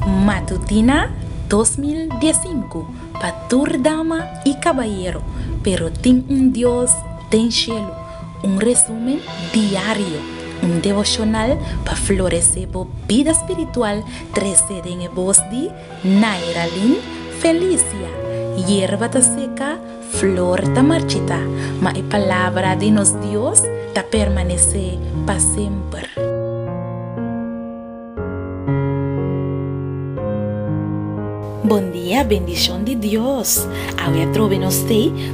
Matutina 2015 para toda dama y caballero, pero tem Dios tem cielo. Un resumen diario, un devocional para florecer por vida espiritual. 13 en voz de Nairalyn Felicia. Hierba ta seca, flor ta marchita, ma a palavra de nos Dios ta permanece para sempre. Bom dia, bendição de Deus. Agora trove-nos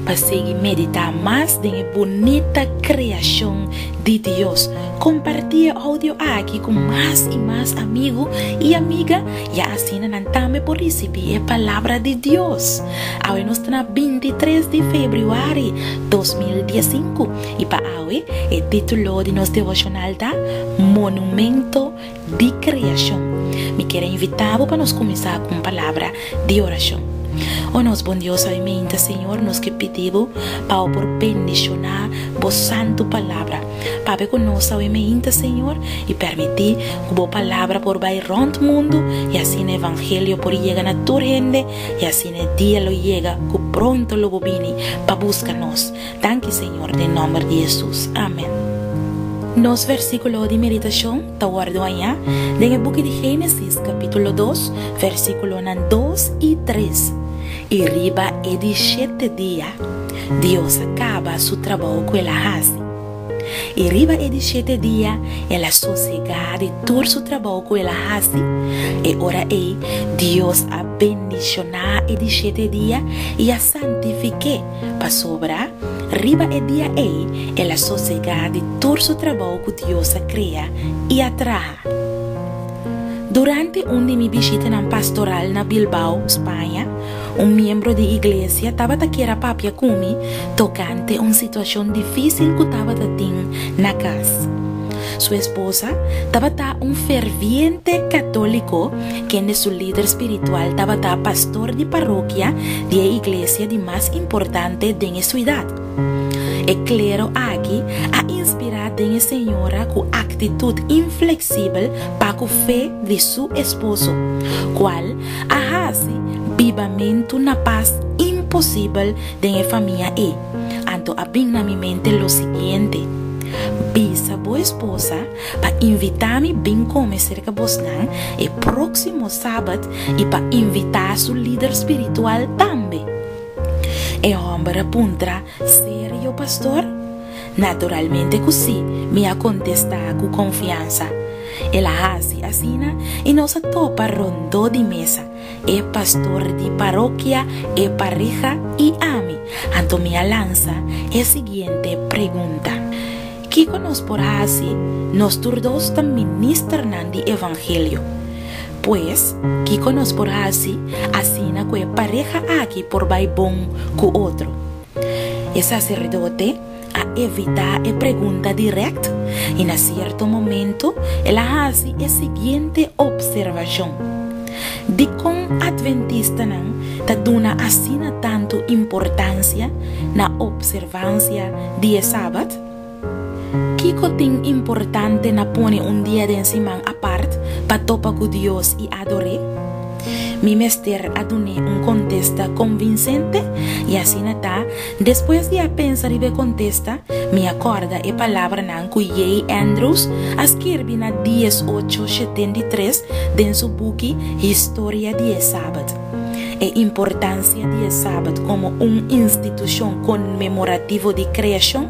para seguir meditar mais de bonita criação de Deus. Compartilhe áudio aqui com mais e mais amigos e amigas. E assim não também por receber a palavra de Deus. Agora nós estamos na 23 de fevereiro de 2015. E para hoje, o título de nosso devocional é Monumento de Criação. Me quero invitar para nós começar com a palavra de oração. Oh, nosso bom Deus, amém, Senhor, nós que pedimos para por bendicionar a santa palavra. Para conosco, amém, Senhor, e permitir que a palavra por vai rond o mundo e assim o evangelho por chegar na tua gente e assim o dia lo chega que pronto lo vini para buscar nós. Danke, Senhor, em nome de Jesus. Amém. Nos versículo de meditação está guardado allá en el book de Génesis capítulo 2 versículo 2 y 3. Y arriba e de 7 días Dios acaba su trabajo que él hace. Y arriba e de 7 días él sosega de todo su trabajo que él hace. Y ahora Dios a bendicionar e de 7 días y a santifique para sobrar. Riba e dia ela sossegar de todo o trabalho que Deus cria e atrai. Durante de minha visita na pastoral na Bilbao, Espanha, membro da igreja estava a papia comigo tocante uma situação difícil que estava na casa. Sua esposa estava ferviente católico, que é seu líder espiritual estava pastor de paróquia de igreja de mais importante da cidade. É claro aqui a inspirar a senhora com atitude inflexível para a fé de seu esposo, qual a hace vivamente na paz impossível da família Anto a bem na minha mente o seguinte: bisa boa esposa para invitar-me bem comer cerca bosnan e próximo sábado e para invitar seu líder espiritual também. E homem apunta, sério, pastor? Naturalmente que sim, me a contestar com confiança. Ela hace assim e nos topa rondó de mesa. É pastor de paróquia, é pareja e ame. Anto me lança a seguinte pergunta: que conosco por assim, nós todos também ministran de evangelho? Pues, que conosco por assim na que pareja aqui por vai bom com outro. O sacerdote a evitar a pergunta direta e na certo momento ela faz a seguinte observação: de com adventista não tá dando assim tanto importância na observância de sábado? Que tem importante na pôr dia de semana à parte para topar com Deus e adorar? Mi mestre adune contesta convincente e assim está. Depois de pensar e contesta, me acorda a palavra nan que Andrews escreve na 1873 em seu book História de Sábado. A importância de sábado como instituição comemorativa de criação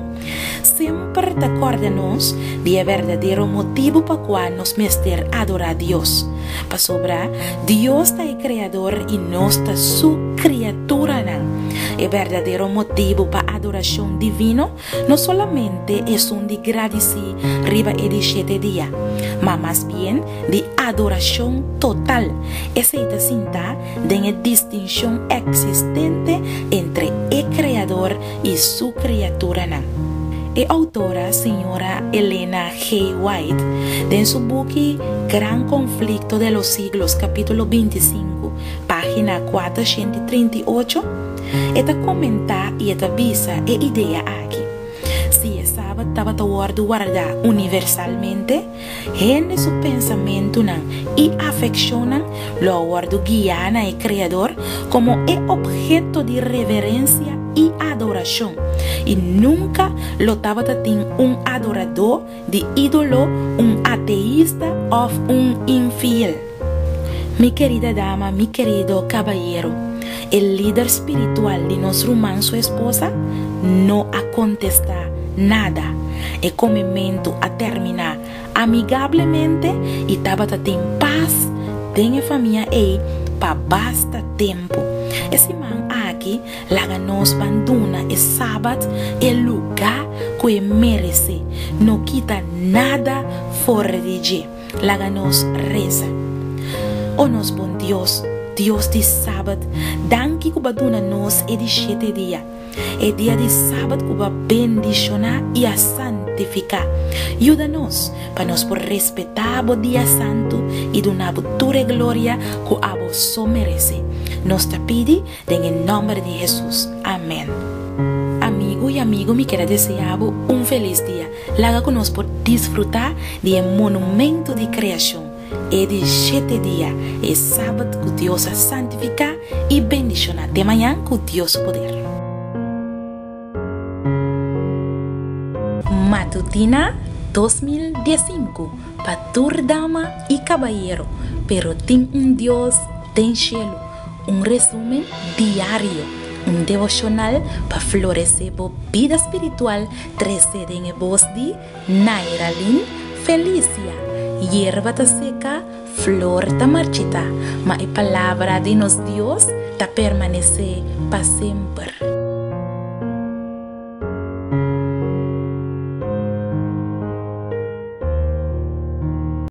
sempre recorda-nos de verdadeiro motivo para qual nos mestre adorar a Deus. Para sobrar, Deus é o Criador e nós é sua criatura. O verdadeiro motivo para a adoração divina não somente é de agradecer riba e de 7 dias, mas mais bem de adoração total. Essa é a cinta de distinção existente entre o Criador e sua criatura. A autora, senhora Helena G. White, em seu book Gran Conflicto de los Siglos, capítulo 25, página 438, esta comenta e esta visa a ideia aqui. Se sábado estaba guardada universalmente, en su pensamiento y afección lo guardo guiana y creador como el objeto de reverencia y adoración, y nunca lo estaba un adorador de ídolo, un ateísta o un infiel. Mi querida dama, mi querido caballero, el líder espiritual de nuestro man, su esposa, no ha contestado nada. El comimiento a terminar amigablemente y estaba en paz, en familia y para basta tiempo. Ese man aquí la nos abandona el sábado, el lugar que merece, no quita nada fuera de allí. La nos reza. Oh nos buen Dios, Dios de sábado, danke que baduna nos de 7 días. El día de sábado que va a bendicionar y a santificar. Ayúdanos para nos por respetar el día santo y donar tu gloria que a vos merece. Nos te pide en el nombre de Jesús. Amén. Amigo y amigo, me quiero desear un feliz día. Laga con nos por disfrutar del monumento de creación. Es de 7 días, es sábado que Dios a santificar y bendicionar. De mañana con Dios poder. Matutina 2015 para tu dama y caballero, pero ten un Dios ten cielo, un resumen diario, un devocional para florecer tu vida espiritual. 13 en voz de Nairalyn Felicia. Hierba ta seca, flor ta marchita, mas la palabra de nos Dios ta permanece para siempre.